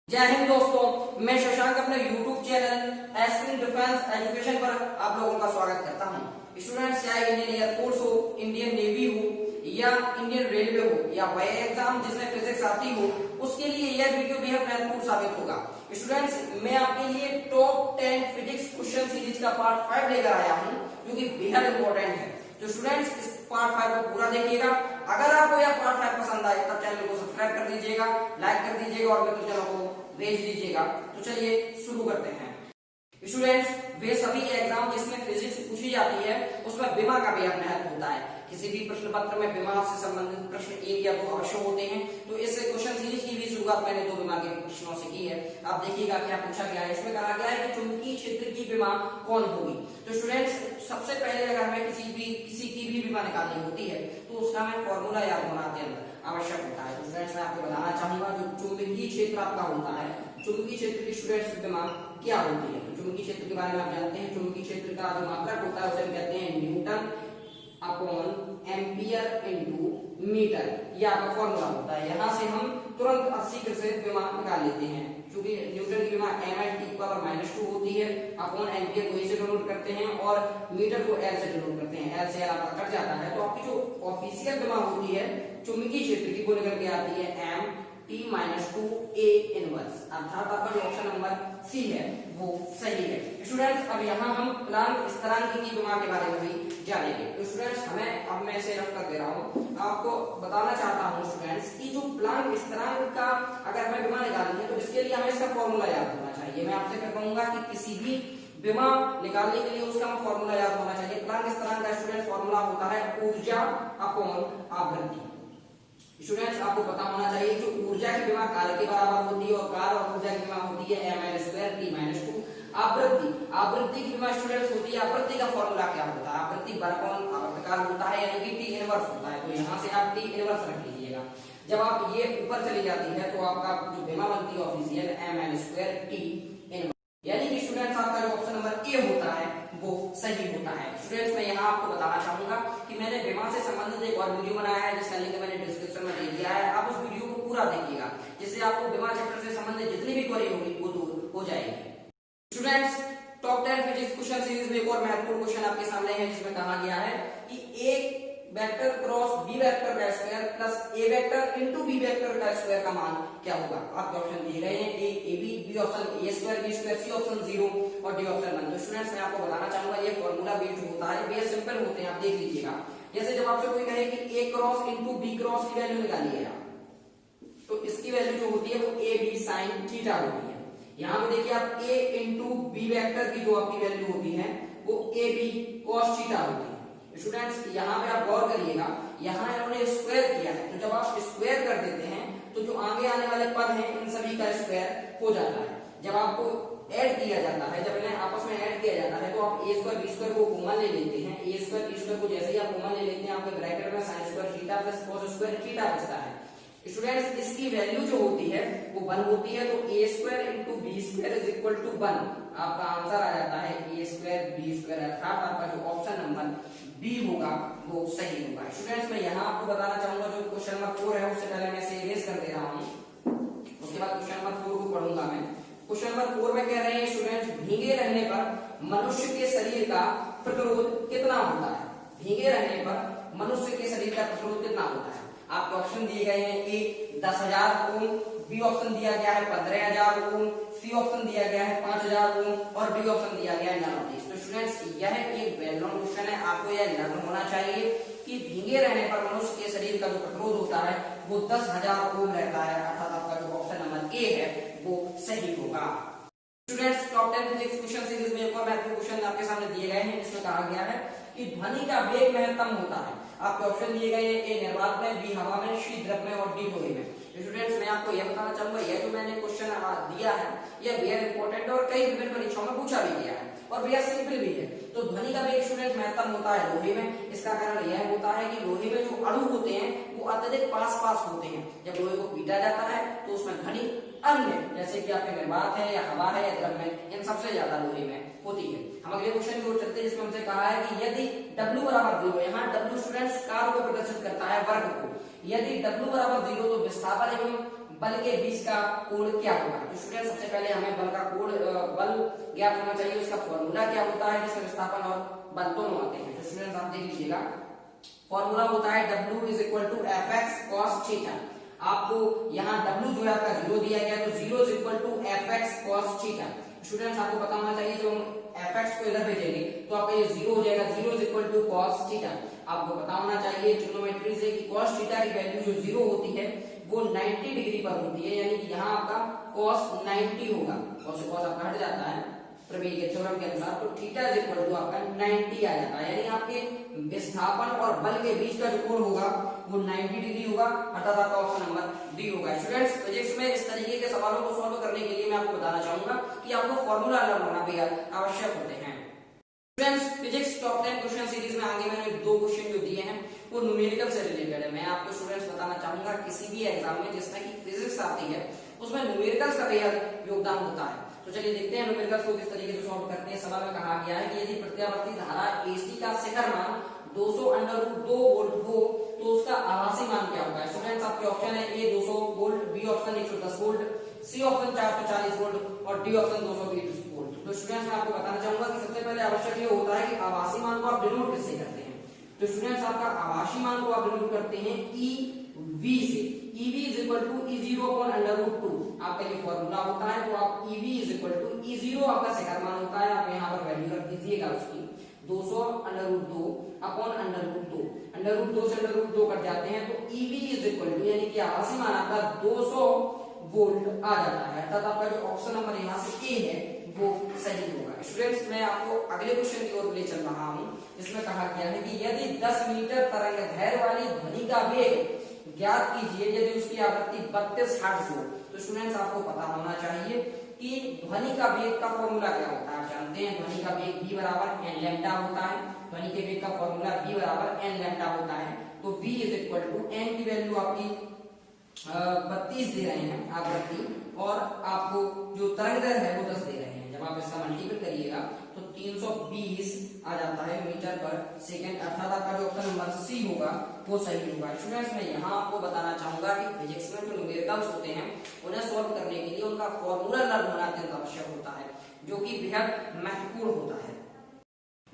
जय हिंद दोस्तों, मैं शशांक अपने YouTube चैनल एस्किन डिफेंस एजुकेशन पर आप लोगों का स्वागत करता हूं। स्टूडेंट्स, चाहे इंडियन एयरफोर्स हो, इंडियन नेवी हो या इंडियन रेलवे हो या वाई एग्जाम जिसमें फिजिक्स आती हो, उसके लिए यह वीडियो बेहद महत्वपूर्ण साबित होगा। स्टूडेंट्स, मैं आपके लिए टॉप 10 फिजिक्स क्वेश्चन सीरीज का पार्ट 5 लेकर आया हूं, जो कि बेहद इंपॉर्टेंट है। तो स्टूडेंट्स, इस पार्ट 5 को पूरा देखिएगा। अगर आपको यह पार्ट 5 पसंद आए तब चैनल को सब्सक्राइब कर दीजिएगा, लाइक कर दीजिएगा और मेरे चैनल को भेज दीजिएगा। तो चलिए शुरू करते हैं। स्टूडेंट्स, वे सभी एग्जाम जिसमें फिजिक्स पूछी जाती है उसमें बीमा का बेहद महत्व होता है। किसी भी प्रश्न पत्र में बीमा से संबंधित प्रश्न 1 या 2 अवश्य होते हैं। तो इस क्वेश्चन सीरीज की भी शुरुआत मैंने 2 बीमा के प्रश्नों से की है। आप देखिएगा क्या पूछा गया है। इसमें कहा गया है कि चुंबकीय क्षेत्र की बीमा कौन होगी। तो स्टूडेंट्स, सबसे पहले अगर हमें किसी की भी बीमा निकालनी होती है तो उसका हमें फॉर्मूला याद होना अत्यंत आवश्यक होता है। तो स्टूडेंट्स, मैं आपको बताना चाहूंगा जो चुंबकीय क्षेत्र आपका होता है, चुंबकीय क्षेत्र की स्टूडेंट्स बीमा क्या होती है। तो चुंबकीय क्षेत्र के बारे में आप जानते हैं। चुंबकीय क्षेत्र का जो मात्रक होता है उसे हम कहते हैं newton upon ampere into metre. यह आपका फॉर्मूला होता है। यहाँ से हम तुरंत 80 से बीमा निकाल लेते हैं, क्योंकि न्यूटन की बीमा m/10⁻² होती है। अपॉन एम्पियर को ए से डिनोट करते हैं और मीटर को एल से डिनोट करते हैं। एल से एल आपका कट जाता है। तो आपकी जो ऑफिशियल बीमा होती है चुंबकीय क्षेत्र की, वो निकल के आती है m/t-2a इनवर्स। अर्थात आपका जो ऑप्शन नंबर सी है वो सही है। स्टूडेंट्स, अब यहाँ हम प्लांक स्थिरांक की बीमा के बारे में भी जानेंगे। तो स्टूडेंट्स, अब मैं इसे रफ कर दे रहा हूँ। आपको बताना चाहता हूँ स्टूडेंट्स कि जो प्लांक स्थिरांक का अगर हमें बीमा निकालनी है तो इसके लिए हमें इसका फॉर्मूला याद होना चाहिए। मैं आपसे फिर कहूंगा कि किसी भी बीमा निकालने के लिए उसका फॉर्मूला याद होना चाहिए। प्लांक स्थिरांक का स्टूडेंट्स फॉर्मूला होता है ऊर्जा अपॉन आवृत्ति। स्टूडेंट्स, आपको पता होना चाहिए जो ऊर्जा की बीमा काल के बराबर होती है और काल और ऊर्जा की बीमा होती है m/2 आवृत्ति की बीमा स्टूडेंट्स होती है। आवृत्ति का फॉर्मूला क्या होता है? आवृत्ति बराबर आवर्तकाल होता है, यानी कि t इनवर्स होता है। तो यहाँ से आप t इनवर्स रख लीजिएगा। जब आप ये ऊपर चली जाती है तो आपका जो बीमा बनती है ऑफिशियल m/2t इनवर्स, यानी कि स्टूडेंट्स आपका जो ऑप्शन नंबर ए होता है वो सही होता है। स्टूडेंट्स, मैं यहाँ आपको बताना चाहूंगा कि मैंने बीमा से संबंधित एक और वीडियो बनाया है जिसका लिंक मैंने डिस्क्रिप्शन में दे दिया है। आप उस वीडियो को पूरा देखिएगा, जिससे आपको बीमा चैप्टर से संबंधित जितनी भी क्वेरी होगी वो दूर हो जाएगी। Students, top 10 physics question series में एक और महत्वपूर्ण क्वेश्चन आपके सामने है, जिसमें कहा गया है कि एक वेक्टर क्रॉस बी वेक्टर का square plus A vector into B vector का स्क्वायर का मान क्या होगा। आपके ऑप्शन दिए गए हैं A A B option A square B square, C option 0 और डी ऑप्शन 1। तो स्टूडेंट्स, मैं आपको बताना चाहूंगा ये फॉर्मूला बेस्ड होता है, बेस सिंपल होते हैं। आप देख लीजिएगा, जैसे जब आपसे कोई कहे कि ए क्रॉस इनटू बी क्रॉस की वैल्यू निकालिए आप, तो इसकी वैल्यू जो होती है वो ए बी साइन थीटा होती है। यहाँ पे देखिए आप a इंटू बी वेक्टर की जो आपकी वैल्यू होती है वो ए बी कॉस थीटा होती है। स्टूडेंट्स, यहाँ पे आप गौर करिएगा, यहाँ इन्होंने स्क्वायर किया है। तो जब आप स्क्वायर कर देते हैं तो जो आगे आने वाले पद हैं इन सभी का स्क्वायर हो जाता है। जब आपको ऐड किया जाता है, जब इन्हें आपस में ऐड किया जाता है तो आप a स्क्वायर बी स्क्वायर को कॉमन ले लेते हैं। a स्क्वायर बी स्क्वायर को जैसे ही आप कॉमन ले लेते हैं, आपके ब्रैकेट में sine square theta plus cos square theta बचता है। स्टूडेंट्स, इसकी वैल्यू जो होती है वो 1 होती है। तो a square into b square is equal to 1। आपका आंसर आ जाता है a स्क्वायर बी स्क्वायर। अर्थात आपका जो ऑप्शन नंबर बी होगा वो सही होगा। स्टूडेंट्स, मैं यहाँ आपको बताना चाहूंगा जो क्वेश्चन नंबर 4 है उससे पहले मैं इसे इरेज कर दे रहा हूँ, उसके बाद क्वेश्चन नंबर 4 को पढ़ूंगा मैं। क्वेश्चन नंबर 4 में कह रहे हैं स्टूडेंट्स, भीगे रहने पर मनुष्य के शरीर का प्रतिरोध कितना होता है। भीगे रहने पर मनुष्य के शरीर का प्रतिरोध कितना होता है। आपके ऑप्शन दिए गए हैं ए 10,000 ओम, बी ऑप्शन दिया गया है 15,000 ओम, सी ऑप्शन दिया गया है 5,000 ओम और डी ऑप्शन दिया गया है 930। तो स्टूडेंट्स, यह एक वेल नोन क्वेश्चन है, आपको यह लर्न होना चाहिए कि भीगे रहने पर मनुष्य के शरीर का जो प्रतिरोध होता है वो 10,000 ओम रहता है। अर्थात आपका जो ऑप्शन नंबर ए है वो सही होगा। Students, top 10 physics question series में एक और महत्वपूर्ण क्वेश्चन आपके सामने दिए गए हैं, जिसमें कहा गया है कि ध्वनि का वेग महत्तम होता है। आपके ऑप्शन दिए गए हैं ए निर्वात में, बी हवा में, सी द्रव में और डी लोहे में। स्टूडेंट्स, मैं आपको यह बताना चाहूंगा यह जो मैंने क्वेश्चन दिया है यह बेहद इंपॉर्टेंट और कई विभिन्न परीक्षाओं में पूछा भी गया है और बेहद सिंपल भी है। तो ध्वनि का वेग स्टूडेंट्स महत्तम होता है लोहे में। इसका कारण यह होता है कि लोहे में जो अणु होते हैं वो अत्यधिक पास होते हैं। जब लोहे को पीटा जाता है तो उसमें ध्वनि अन्य जैसे कि आपके निर्वात है या हवा है या द्रव में, इन सबसे ज्यादा लोहे में होती है। हम अगले क्वेश्चन की ओर चलते हैं, जिसमें हमसे कहा है कि यदि W बराबर 0, यहाँ W स्टूडेंट्स कार्य को प्रदर्शित करता है वर्ग को, यदि W बराबर 0 तो विस्थापन एवं बल के बीच का कोण क्या होगा। तो स्टूडेंट सबसे पहले हमें बल का कोण बल ज्ञात होना चाहिए, उसका फॉर्मूला क्या होता है जिसमें विस्थापन और बल दोनों आते हैं। तो स्टूडेंट आप देख लीजिएगा, फॉर्मूला होता है W is equal to f x cos theta. आपको यहाँ W जो है आपका 0 दिया गया, तो 0 is equal to f x cos theta. Students आपको पता होना चाहिए, जो एफ एक्स को इधर भेजेंगे तो आपका ये 0 हो जाएगा, 0 is equal to cos theta. आपको पता होना चाहिए ट्रिग्नोमेट्री से कि कॉस थीटा की वैल्यू जो 0 होती है वो 90 डिग्री पर होती है, यानी कि यहाँ आपका कॉस 90 होगा, कॉस से कॉस आपका हट जाता है प्रमेय के थ्योरम के अनुसार, तो थीटा इज इक्वल टू आपका 90 आ जाता है, यानी आपके विस्थापन और बल के बीच का जो कोण होगा वो 90 डिग्री होगा, अर्थात आपका ऑप्शन नंबर डी होगा। स्टूडेंट्स फिजिक्स में इस तरीके के सवालों को सॉल्व करने के लिए मैं आपको बताना चाहूंगा कि आपको फॉर्मूला लर्न होना भी आवश्यक होते हैं। Students physics top 10 question series में आगे मैंने 2 क्वेश्चन जो दिए हैं वो न्यूमेरिकल से रिलेटेड है। मैं आपको स्टूडेंट्स बताना चाहूंगा किसी भी एग्जाम में जिसमें कि फिजिक्स आती है उसमें न्यूमेरिकल्स का बेहद योगदान होता है। तो चलिए देखते हैं न्यूमेरिकल्स को किस तरीके से सॉल्व करते हैं। सवाल में कहा गया है कि यदि प्रत्यावर्ती धारा AC का शिखर मान 200√2 वोल्ट हो तो उसका आभासी मान क्या होगा। स्टूडेंट्स आपके ऑप्शन है A 200 volt, B option 110 volt, C option 440 volt और D ऑप्शन 220 वोल्ट। तो स्टूडेंट्स मैं आपको बताना चाहूंगा कि सबसे पहले आवश्यक ये होता है कि आभासी मान को आप डिनोट किससे करते हैं। तो स्टूडेंट्स आपका आभासी मान को आप डिनोट करते हैं EV से। EV is equal to E0 upon √2 आपका ये फॉर्मूला होता है। तो आप EV is equal to E0 आपका शिखर मान होता है, आप यहाँ पर वैल्यू रख दीजिएगा उसकी 200√2 अपॉन √2, √2 से √2 कट जाते हैं, तो EV इज इक्वल टू यानी कि आभासी मान आपका 200 वोल्ट आ जाता है, अर्थात आपका जो ऑप्शन नंबर यहाँ से ए है वो सही होगा। स्टूडेंट्स मैं आपको अगले क्वेश्चन की ओर ले चल रहा हूँ, जिसमें कहा गया है कि यदि 10 मीटर तरंग दैर्घ्य वाली ध्वनि का वेग ज्ञात कीजिए यदि उसकी आवृत्ति 32 हर्ट्ज हो। तो स्टूडेंट्स आपको पता होना चाहिए कि ध्वनि का वेग का फॉर्मूला क्या होता है। आप जानते हैं ध्वनि का वेग v बराबर n लैम्डा होता है। ध्वनि के वेग का फॉर्मूला v बराबर n लैम्डा होता है। तो v is equal to n की वैल्यू आपकी 32 दे रहे हैं आवृत्ति, और आपको जो तरंग दैर्घ्य है वो 10 दे रहे हैं। जब आप इसका मल्टीपल करिएगा तो 320 आ जाता है मीटर पर सेकंड, अर्थात आपका जो ऑप्शन नंबर सी होगा वो सही होगा। स्टूडेंट्स मैं यहाँ आपको बताना चाहूंगा कि फिजिक्स में जो न्यूमेरिकल्स होते हैं उन्हें सॉल्व करने के लिए उनका फॉर्मूला लर्न होना अत्यंत आवश्यक होता है, जो कि बेहद महत्वपूर्ण होता है।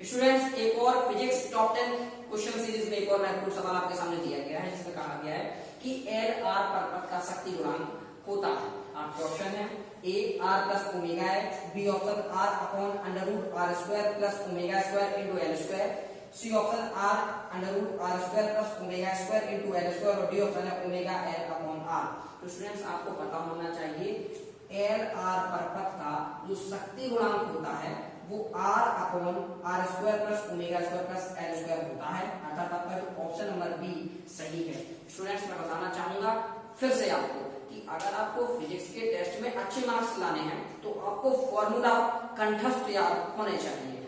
स्टूडेंट्स एक और फिजिक्स टॉप 10 क्वेश्चन सीरीज में एक और महत्वपूर्ण सवाल आपके सामने दिया गया है, जिसमें कहा गया है कि L R परपथ का शक्ति गुणांक होता है। आपके ऑप्शन है A R plus omega H, B option R upon √R square plus omega square into L square, C option R √R square plus omega square into L square और D option है omega L upon R। तो students आपको पता होना चाहिए L R परपथ का जो शक्ति गुणांक होता है वो R upon R square plus omega square plus L square होता है, अर्थात आपका जो ऑप्शन नंबर बी सही है। स्टूडेंट्स मैं बताना चाहूंगा फिर से आपको कि अगर आपको फिजिक्स के टेस्ट में अच्छे मार्क्स लाने हैं तो आपको फॉर्मूला कंठस्थ याद होने चाहिए।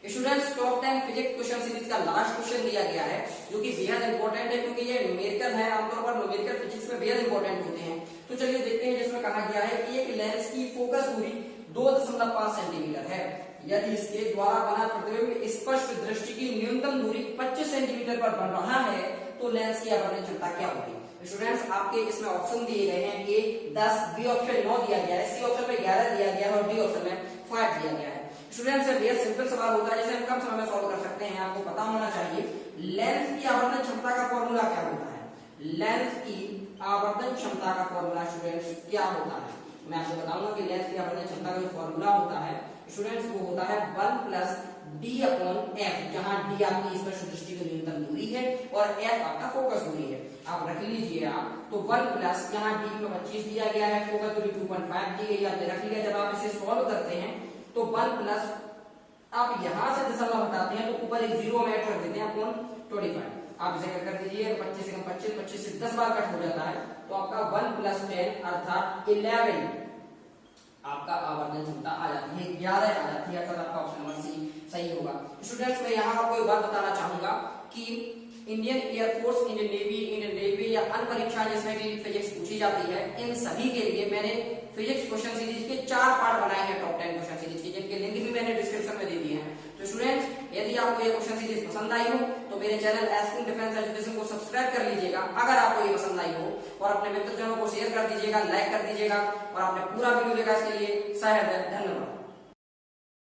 Students top 10 physics question series का लास्ट क्वेश्चन दिया गया है, जो कि बेहद इंपॉर्टेंट है क्योंकि ये न्यूमेरिकल है। आमतौर पर न्यूमेरिकल फिजिक्स में बेहद इंपॉर्टेंट होते हैं। तो चलिए देखते हैं, जिसमें कहा गया है एक लेंस की फोकस दूरी 2.5 सेंटीमीटर है, यदि इसके द्वारा बना प्रतिबिंब स्पष्ट दृष्टि की न्यूनतम दूरी 25 सेंटीमीटर पर बन रहा है तो लेंस की आवर्धन क्षमता क्या होगी। स्टूडेंट्स आपके इसमें ऑप्शन दिए गए हैं A 10, B ऑप्शन 9 दिया गया है, C ऑप्शन में 11 दिया गया है और D ऑप्शन में 5 दिया गया है। स्टूडेंट्स बेहद सिंपल सवाल होता है, जिसे हम कम समय में सॉल्व कर सकते हैं। आपको पता होना चाहिए लेंस की आवर्धन क्षमता का फॉर्मूला क्या होता है। लेंस की आवर्धन क्षमता का फॉर्मूला स्टूडेंट्स क्या होता है, मैं आपको बताऊंगा कि लेंस की आवर्धन क्षमता का जो फॉर्मूला होता है स्टूडेंट्स वो होता है 1 प्लस D अपॉन F, जहां D आपकी स्पष्ट दृष्टि की न्यूनतम दूरी है और F आपका फोकस दूरी है। आप रख लीजिए आप, तो 1 प्लस यहाँ D में 25 दिया गया है, फोकस दूरी 2.5 दी गई है, आपने रख लिया। जब आप इसे सॉल्व करते हैं तो 1 प्लस आप यहां से दशमलव हटाते हैं तो ऊपर एक 0 में ऐड कर देते हैं अपॉन 25। आप इसे कर दीजिए 25 से कम 25 से 10 बार कट हो जाता है, तो आपका 1 प्लस 10 अर्थात 11 आपका आवर्धन क्षमता आ जाती है, 11 आ जाती है, अर्थात आपका ऑप्शन नंबर सी सही होगा। स्टूडेंट्स मैं यहाँ आपको एक बात बताना चाहूंगा कि इंडियन एयरफोर्स, इंडियन रेलवे या अन्य परीक्षाएं जिसमें कि फिजिक्स पूछी जाती है, इन सभी के लिए मैंने फिजिक्स क्वेश्चन सीरीज के 4 पार्ट बनाए हैं टॉप 10 क्वेश्चन सीरीज के, जिनके लिंक भी मैंने डिस्क्रिप्शन में दे दिए हैं। तो स्टूडेंट्स यदि आपको ये क्वेश्चन सीरीज पसंद आई हो तो तो मेरे चैनल एस्किंग डिफेंस एजुकेशन को सब्सक्राइब कर लीजिएगा अगर आपको ये पसंद आई हो, और अपने मित्रजनों को शेयर कर दीजिएगा, लाइक कर दीजिएगा, और आपने पूरा वीडियो देखा इसके लिए सहर्दय धन्यवाद।